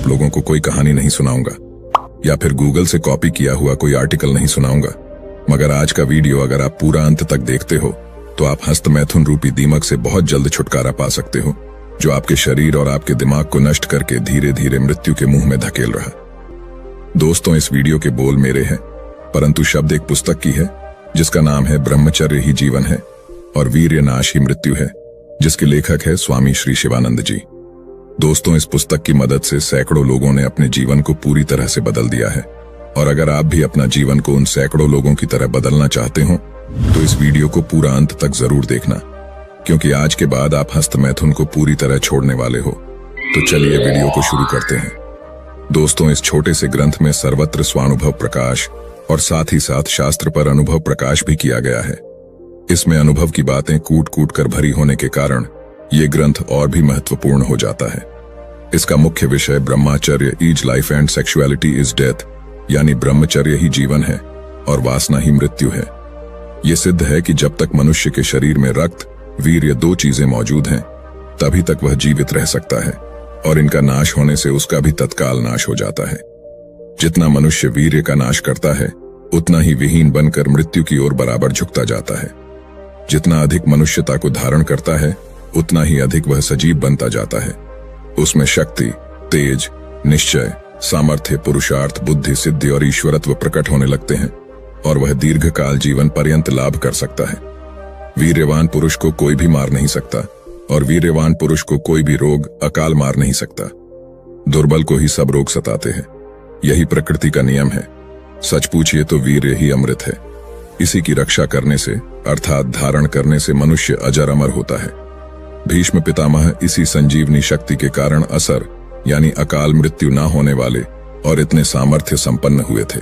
आप लोगों को कोई कहानी नहीं सुनाऊंगा या फिर गूगल से कॉपी किया हुआ कोई आर्टिकल नहीं सुनाऊंगा, मगर आज का वीडियो अगर आप पूरा अंत तक देखते हो तो आप हस्तमैथुन रूपी दीमक से बहुत जल्द छुटकारा पा सकते हो, जो आपके शरीर और आपके दिमाग को नष्ट करके धीरे धीरे मृत्यु के मुंह में धकेल रहा। दोस्तों, इस वीडियो के बोल मेरे हैं, परंतु शब्द एक पुस्तक की है जिसका नाम है ब्रह्मचर्य ही जीवन है और वीर्य नाश ही मृत्यु है, जिसके लेखक है स्वामी श्री शिवानंद जी। दोस्तों, इस पुस्तक की मदद से सैकड़ों लोगों ने अपने जीवन को पूरी तरह से बदल दिया है, और अगर आप भी अपना जीवन को उन सैकड़ों लोगों की तरह बदलना चाहते हो तो इस वीडियो को पूरा अंत तक जरूर देखना, क्योंकि आज के बाद आप हस्तमैथुन को पूरी तरह छोड़ने वाले हो। तो चलिए वीडियो को शुरू करते हैं। दोस्तों, इस छोटे से ग्रंथ में सर्वत्र स्वानुभव प्रकाश और साथ ही साथ शास्त्र पर अनुभव प्रकाश भी किया गया है। इसमें अनुभव की बातें कूट कूट कर भरी होने के कारण ये ग्रंथ और भी महत्वपूर्ण हो जाता है। इसका मुख्य विषय ब्रह्मचर्य is life and sexuality is death, यानी ब्रह्मचर्य ही जीवन है और वासना ही मृत्यु है। ये सिद्ध है कि जब तक मनुष्य के शरीर में रक्त, वीर्य दो चीजें मौजूद हैं, तभी तक वह जीवित रह सकता है, और इनका नाश होने से उसका भी तत्काल नाश हो जाता है। जितना मनुष्य वीर्य का नाश करता है, उतना ही विहीन बनकर मृत्यु की ओर बराबर झुकता जाता है। जितना अधिक मनुष्यता को धारण करता है, उतना ही अधिक वह सजीव बनता जाता है। उसमें शक्ति, तेज, निश्चय, सामर्थ्य, पुरुषार्थ, बुद्धि, सिद्धि और ईश्वरत्व प्रकट होने लगते हैं, और वह दीर्घकाल जीवन पर्यंत लाभ कर सकता है। वीर्यवान पुरुष को कोई भी मार नहीं सकता, और वीर्यवान पुरुष को कोई भी रोग अकाल मार नहीं सकता। दुर्बल को ही सब रोग सताते हैं। यही प्रकृति का नियम है। सच पूछिए तो वीर्य ही अमृत है। इसी की रक्षा करने से, अर्थात धारण करने से मनुष्य अजर अमर होता है। भीष्म पितामह इसी संजीवनी शक्ति के कारण असर यानी अकाल मृत्यु न होने वाले और इतने सामर्थ्य संपन्न हुए थे।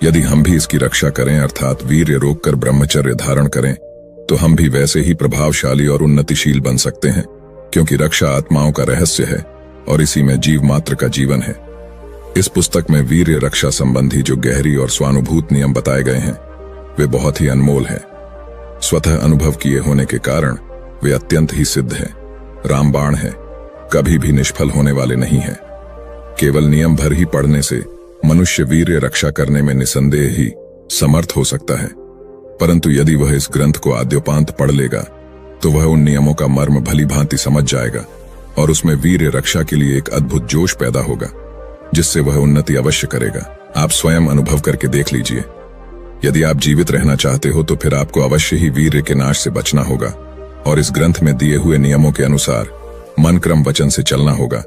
यदि हम भी इसकी रक्षा करें, अर्थात वीर्य रोककर ब्रह्मचर्य धारण करें, तो हम भी वैसे ही प्रभावशाली और उन्नतिशील बन सकते हैं, क्योंकि रक्षा आत्माओं का रहस्य है और इसी में जीव मात्र का जीवन है। इस पुस्तक में वीर्य रक्षा संबंधी जो गहरी और स्वानुभूत नियम बताए गए हैं, वे बहुत ही अनमोल हैं। स्वतः अनुभव किए होने के कारण वे अत्यंत ही सिद्ध हैं, रामबाण हैं, कभी भी निष्फल होने वाले नहीं हैं। केवल नियम भर ही पढ़ने से मनुष्य वीर्य रक्षा करने में निसंदेह ही समर्थ हो सकता है, परंतु यदि वह इस ग्रंथ को आद्योपांत पढ़ लेगा तो वह उन नियमों का मर्म भली भांति समझ जाएगा, और उसमें वीर्य रक्षा के लिए एक अद्भुत जोश पैदा होगा, जिससे वह उन्नति अवश्य करेगा। आप स्वयं अनुभव करके देख लीजिए। यदि आप जीवित रहना चाहते हो तो फिर आपको अवश्य ही वीर्य के नाश से बचना होगा, और इस ग्रंथ में दिए हुए नियमों के अनुसार मन क्रम वचन से चलना होगा।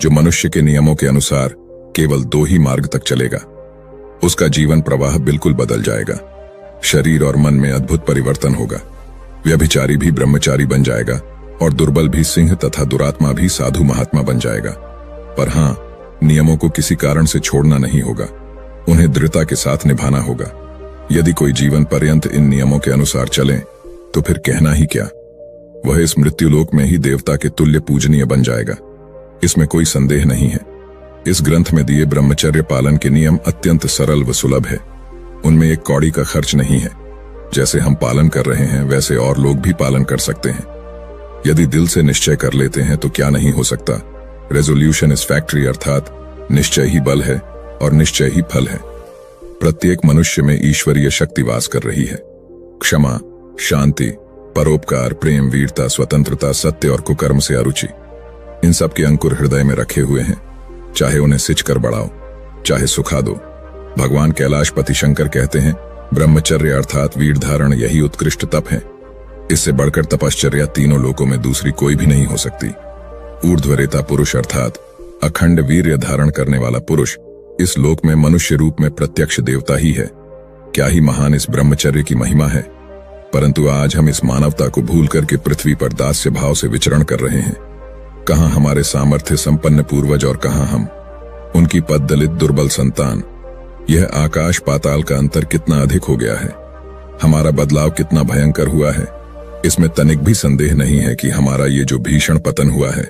जो मनुष्य के नियमों के अनुसार केवल दो ही मार्ग तक चलेगा, उसका जीवन प्रवाह बिल्कुल बदल जाएगा। शरीर और मन में अद्भुत परिवर्तन होगा। व्यभिचारी भी ब्रह्मचारी बन जाएगा, और दुर्बल भी सिंह तथा दुरात्मा भी साधु महात्मा बन जाएगा। पर हाँ, नियमों को किसी कारण से छोड़ना नहीं होगा, उन्हें दृढ़ता के साथ निभाना होगा। यदि कोई जीवन पर्यंत इन नियमों के अनुसार चले तो फिर कहना ही क्या, वह इस मृत्युलोक में ही देवता के तुल्य पूजनीय बन जाएगा। इसमें कोई संदेह नहीं है। इस ग्रंथ में दिए ब्रह्मचर्य पालन के नियम अत्यंत सरल व सुलभ है। उनमें एक कौड़ी का खर्च नहीं है। जैसे हम पालन कर रहे हैं, वैसे और लोग भी पालन कर सकते हैं। यदि दिल से निश्चय कर लेते हैं तो क्या नहीं हो सकता। रेजोल्यूशन इज फैक्ट्री, अर्थात निश्चय ही बल है और निश्चय ही फल है। प्रत्येक मनुष्य में ईश्वरीय शक्ति वास कर रही है। क्षमा, शांति, परोपकार, प्रेम, वीरता, स्वतंत्रता, सत्य और कुकर्म से अरुचि, इन सब के अंकुर हृदय में रखे हुए हैं। चाहे उन्हें सिंच कर बढ़ाओ, चाहे सुखा दो। भगवान कैलाशपति शंकर कहते हैं, ब्रह्मचर्य अर्थात वीर धारण यही उत्कृष्ट तप है। इससे बढ़कर तपश्चर्या तीनों लोकों में दूसरी कोई भी नहीं हो सकती। ऊर्ध्वरेता पुरुष अर्थात अखंड वीर्य धारण करने वाला पुरुष इस लोक में मनुष्य रूप में प्रत्यक्ष देवता ही है। क्या ही महान इस ब्रह्मचर्य की महिमा है। परंतु आज हम इस मानवता को भूल करके पृथ्वी पर दास्य भाव से विचरण कर रहे हैं। कहां हमारे सामर्थ्य संपन्न पूर्वज और कहां हम, उनकी पद दलित दुर्बल संतान। यह आकाश पाताल का अंतर कितना अधिक हो गया है। हमारा बदलाव कितना भयंकर हुआ है, इसमें तनिक भी संदेह नहीं है कि हमारा ये जो भीषण पतन हुआ है,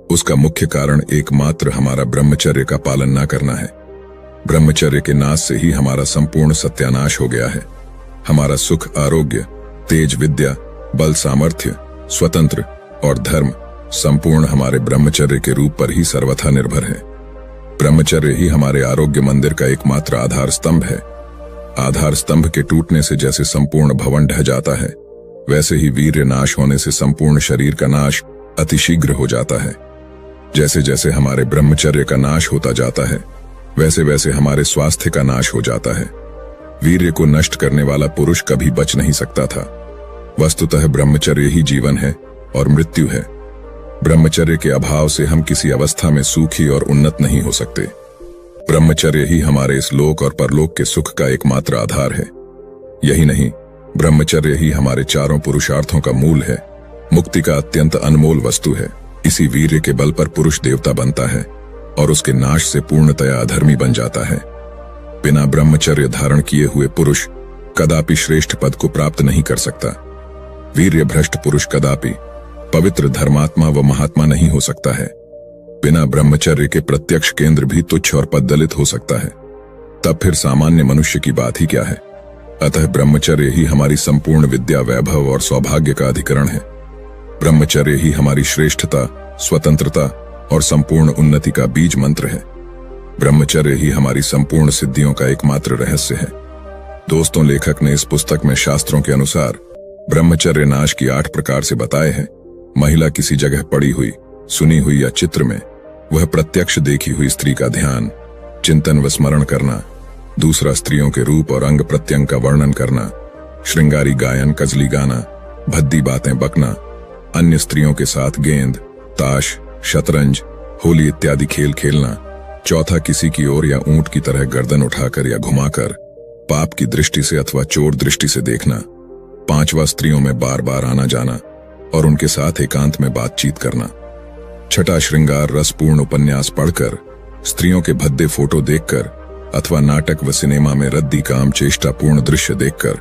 उसका मुख्य कारण एकमात्र हमारा ब्रह्मचर्य का पालन न करना है। ब्रह्मचर्य के नाश से ही हमारा संपूर्ण सत्यानाश हो गया है। हमारा सुख, आरोग्य, तेज, विद्या, बल, सामर्थ्य, स्वतंत्र और धर्म संपूर्ण हमारे ब्रह्मचर्य के रूप पर ही सर्वथा निर्भर है। ब्रह्मचर्य ही हमारे आरोग्य मंदिर का एकमात्र आधार स्तंभ है। आधार स्तंभ के टूटने से जैसे संपूर्ण भवन ढह जाता है, वैसे ही वीर्य नाश होने से संपूर्ण शरीर का नाश अतिशीघ्र हो जाता है। जैसे जैसे हमारे ब्रह्मचर्य का नाश होता जाता है, वैसे वैसे हमारे स्वास्थ्य का नाश हो जाता है। वीर्य को नष्ट करने वाला पुरुष कभी बच नहीं सकता था। वस्तुतः ब्रह्मचर्य ही जीवन है और मृत्यु है। ब्रह्मचर्य के अभाव से हम किसी अवस्था में सुखी और उन्नत नहीं हो सकते। ब्रह्मचर्य ही हमारे इस लोक और परलोक के सुख का एकमात्र आधार है। यही नहीं, ब्रह्मचर्य ही हमारे चारों पुरुषार्थों का मूल है। मुक्ति का अत्यंत अनमोल वस्तु है। इसी वीर्य के बल पर पुरुष देवता बनता है और उसके नाश से पूर्णतया अधर्मी बन जाता है। बिना ब्रह्मचर्य धारण किए हुए पुरुष कदापि श्रेष्ठ पद को प्राप्त नहीं कर सकता। वीर्य भ्रष्ट पुरुष कदापि पवित्र धर्मात्मा व महात्मा नहीं हो सकता है। बिना ब्रह्मचर्य के प्रत्यक्ष केंद्र भी तुच्छ और पददलित हो सकता है। तब फिर सामान्य मनुष्य की बात ही क्या है। अतः ब्रह्मचर्य ही हमारी संपूर्ण विद्या, वैभव और सौभाग्य का अधिकरण है। ब्रह्मचर्य ही हमारी श्रेष्ठता, स्वतंत्रता और संपूर्ण उन्नति का बीज मंत्र है। ब्रह्मचर्य ही हमारी संपूर्ण सिद्धियों का एकमात्र रहस्य है। दोस्तों, लेखक ने इस पुस्तक में शास्त्रों के अनुसार ब्रह्मचर्य नाश की 8 प्रकार से बताए हैं। महिला किसी जगह पड़ी हुई, सुनी हुई या चित्र में वह प्रत्यक्ष देखी हुई स्त्री का ध्यान, चिंतन व स्मरण करना। दूसरा, स्त्रियों के रूप और अंग प्रत्यंग का वर्णन करना, श्रृंगारी गायन, कजली गाना, भद्दी बातें बकना, अन्य स्त्रियों के साथ गेंद, ताश, शतरंज, होली इत्यादि खेल खेलना। चौथा, किसी की ओर या ऊंट की तरह गर्दन उठाकर या घुमाकर पाप की दृष्टि से अथवा चोर दृष्टि से देखना। पांचवा, स्त्रियों में बार बार आना जाना और उनके साथ एकांत में बातचीत करना। छठा, श्रृंगार रसपूर्ण उपन्यास पढ़कर, स्त्रियों के भद्दे फोटो देखकर अथवा नाटक व सिनेमा में रद्दी काम चेष्टापूर्ण दृश्य देखकर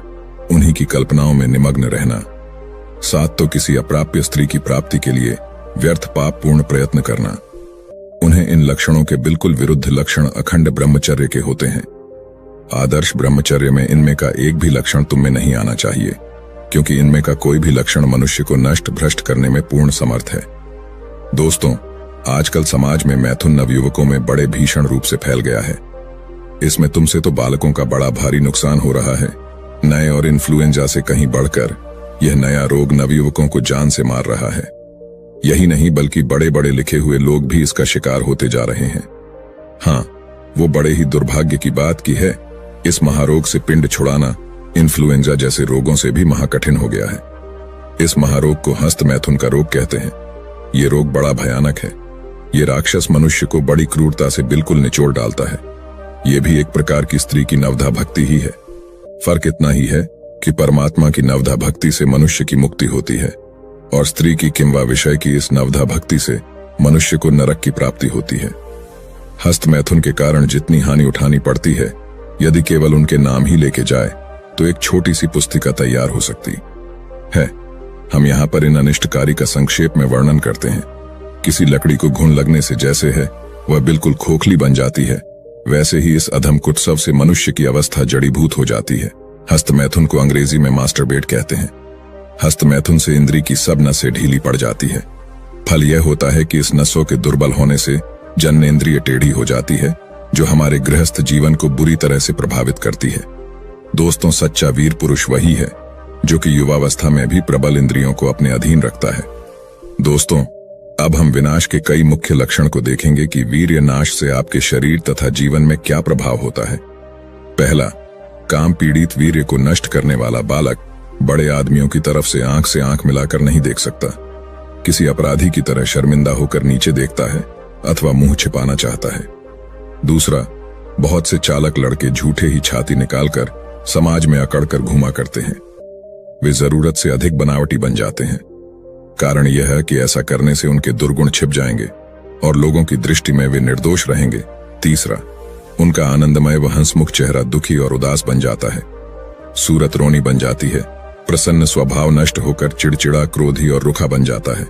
उन्हीं की कल्पनाओं में निमग्न रहना। 7, तो किसी अप्राप्य स्त्री की प्राप्ति के लिए व्यर्थ पाप पूर्ण प्रयत्न करना। उन्हें इन लक्षणों के बिल्कुल विरुद्ध लक्षण अखंड ब्रह्मचर्य के होते हैं। आदर्श ब्रह्मचर्य में इनमें का एक भी लक्षण तुम में नहीं आना चाहिए, क्योंकि इनमें का कोई भी लक्षण मनुष्य को नष्ट भ्रष्ट करने में पूर्ण समर्थ है। दोस्तों, आजकल समाज में मैथुन नवयुवकों में बड़े भीषण रूप से फैल गया है। इसमें तुमसे तो बालकों का बड़ा भारी नुकसान हो रहा है। नए और इन्फ्लुएंजा से कहीं बढ़कर यह नया रोग नवयुवकों को जान से मार रहा है। यही नहीं, बल्कि बड़े बड़े लिखे हुए लोग भी इसका शिकार होते जा रहे हैं। हाँ, वो बड़े ही दुर्भाग्य की बात की है, इस महारोग से पिंड छुड़ाना इन्फ्लुएंजा जैसे रोगों से भी महाकठिन हो गया है। इस महारोग को हस्त मैथुन का रोग कहते हैं। ये रोग बड़ा भयानक है। ये राक्षस मनुष्य को बड़ी क्रूरता से बिल्कुल निचोड़ डालता है। ये भी एक प्रकार की स्त्री की नवधा भक्ति ही है। फर्क इतना ही है कि परमात्मा की नवधा भक्ति से मनुष्य की मुक्ति होती है और स्त्री की किंवा विषय की इस नवधा भक्ति से मनुष्य को नरक की प्राप्ति होती है। हस्त मैथुन के कारण जितनी हानि उठानी पड़ती है, यदि केवल उनके नाम ही लेके जाए तो एक छोटी सी पुस्तिका तैयार हो सकती है। हम यहाँ पर इन अनिष्टकारी का संक्षेप में वर्णन करते हैं। किसी लकड़ी को घुन लगने से जैसे है वह बिल्कुल खोखली बन जाती है, वैसे ही इस अधम कुत्सव से मनुष्य की अवस्था जड़ीभूत हो जाती है। हस्त मैथुन को अंग्रेजी में मास्टरबेट कहते हैं। हस्त मैथुन से इंद्री की सब नसें ढीली पड़ जाती है। फल यह होता है कि इस नसों के दुर्बल होने से जननेंद्रिय टेढ़ी हो जाती है, जो हमारे गृहस्थ जीवन को बुरी तरह से प्रभावित करती है। दोस्तों, सच्चा वीर पुरुष वही है जो कि युवावस्था में भी प्रबल इंद्रियों को अपने अधीन रखता है। दोस्तों, अब हम विनाश के कई मुख्य लक्षण को देखेंगे कि वीर्य नाश से आपके शरीर तथा जीवन में क्या प्रभाव होता है। पहला, काम पीड़ित वीर्य को नष्ट करने वाला बालक बड़े आदमियों की तरफ से आंख मिलाकर नहीं देख सकता। किसी अपराधी की तरह शर्मिंदा होकर नीचे देखता है अथवा मुंह छिपाना चाहता है। दूसरा, बहुत से चालक लड़के झूठे ही छाती निकालकर समाज में अकड़कर घूमा करते हैं। वे जरूरत से अधिक बनावटी बन जाते हैं। कारण यह है कि ऐसा करने से उनके दुर्गुण छिप जाएंगे और लोगों की दृष्टि में वे निर्दोष रहेंगे। तीसरा, उनका आनंदमय व हंसमुख चेहरा दुखी और उदास बन जाता है। सूरत रोनी बन जाती है। प्रसन्न स्वभाव नष्ट होकर चिड़चिड़ा, क्रोधी और रुखा बन जाता है।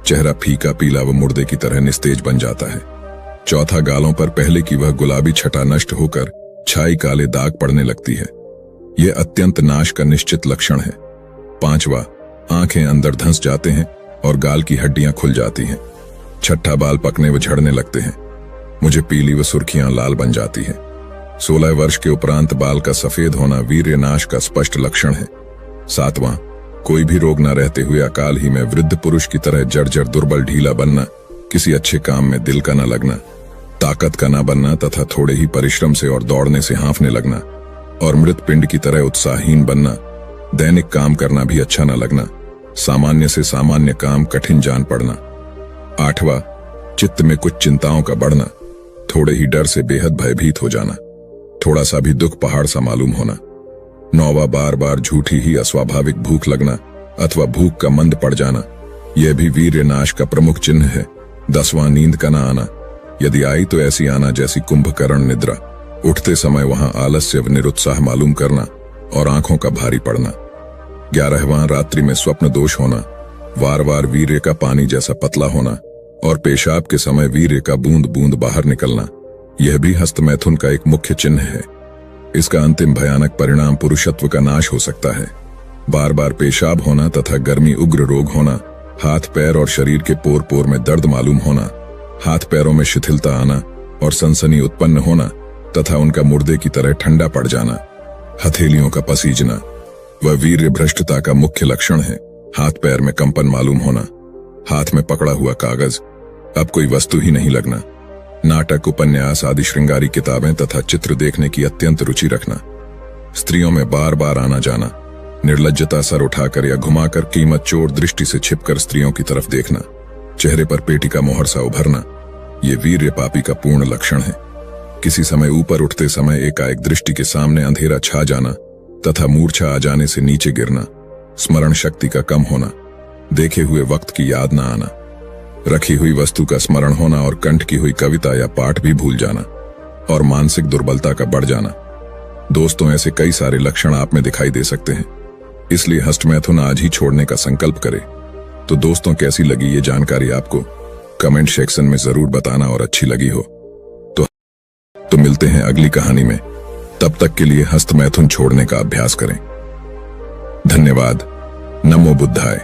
चेहरा फीका, पीला व मुर्दे की तरह निस्तेज बन जाता है। चौथा, गालों पर पहले की वह गुलाबी छटा नष्ट होकर छाई काले दाग पड़ने लगती है। यह अत्यंत नाश का निश्चित लक्षण है। पांचवा, आंखें अंदर धंस जाते हैं और गाल की हड्डियां खुल जाती हैं। छठा, बाल पकने व झड़ने लगते हैं। मुझे पीली व सुर्खियां लाल बन जाती हैं। 16 वर्ष के उपरांत बाल का सफेद होना वीर्य नाश का स्पष्ट लक्षण है। 7वां, कोई भी रोग न रहते हुए अकाल ही में वृद्ध पुरुष की तरह जर्जर दुर्बल ढीला बनना, किसी अच्छे काम में दिल का न लगना, ताकत का न बनना तथा थोड़े ही परिश्रम से और दौड़ने से हांफने लगना और मृत पिंड की तरह उत्साहहीन बनना, दैनिक काम करना भी अच्छा न लगना, सामान्य से सामान्य काम कठिन जान पड़ना। 8वां, चित्त में कुछ चिंताओं का बढ़ना, थोड़े ही डर से बेहद भयभीत हो जाना, थोड़ा सा भी दुख पहाड़ सा मालूम होना। 9वां, बार बार झूठी ही अस्वाभाविक भूख लगना अथवा भूख का मंद पड़ जाना, यह भी वीर्य नाश का प्रमुख चिन्ह है। 10वां, नींद का न आना, यदि आई तो ऐसी आना जैसी कुंभकर्ण निद्रा, उठते समय वहां आलस्य व निरुत्साह मालूम करना और आंखों का भारी पड़ना। 11वां, रात्रि में स्वप्न दोष होना, वार वार वीर्य का पानी जैसा पतला होना और पेशाब के समय वीर्य का बूंद बूंद बाहर निकलना, यह भी हस्तमैथुन का एक मुख्य चिन्ह है। इसका अंतिम भयानक परिणाम पुरुषत्व का नाश हो सकता है। बार बार पेशाब होना तथा गर्मी उग्र रोग होना, हाथ पैर और शरीर के पोर पोर में दर्द मालूम होना, हाथ पैरों में शिथिलता आना और सनसनी उत्पन्न होना तथा उनका मुर्दे की तरह ठंडा पड़ जाना, हथेलियों का पसीजना वह वीर्य भ्रष्टता का मुख्य लक्षण है। हाथ पैर में कंपन मालूम होना, हाथ में पकड़ा हुआ कागज अब कोई वस्तु ही नहीं लगना, नाटक उपन्यास आदि श्रृंगारी किताबें तथा चित्र देखने की अत्यंत रुचि रखना, स्त्रियों में बार बार आना जाना, निर्लज्जता सर उठाकर या घुमाकर कीमत चोर दृष्टि से छिपकर स्त्रियों की तरफ देखना, चेहरे पर पेटी का मोहर सा उभरना, ये वीर्य पापी का पूर्ण लक्षण है। किसी समय ऊपर उठते समय एकाएक दृष्टि के सामने अंधेरा छा जाना तथा मूर्छा आ जाने से नीचे गिरना, स्मरण शक्ति का कम होना, देखे हुए वक्त की याद न आना, रखी हुई वस्तु का स्मरण होना और कंठ की हुई कविता या पाठ भी भूल जाना और मानसिक दुर्बलता का बढ़ जाना। दोस्तों, ऐसे कई सारे लक्षण आप में दिखाई दे सकते हैं, इसलिए हस्तमैथुन आज ही छोड़ने का संकल्प करें। तो दोस्तों, कैसी लगी ये जानकारी आपको कमेंट सेक्शन में जरूर बताना और अच्छी लगी हो तो मिलते हैं अगली कहानी में। तब तक के लिए हस्तमैथुन छोड़ने का अभ्यास करें। धन्यवाद। नमो बुद्धाय।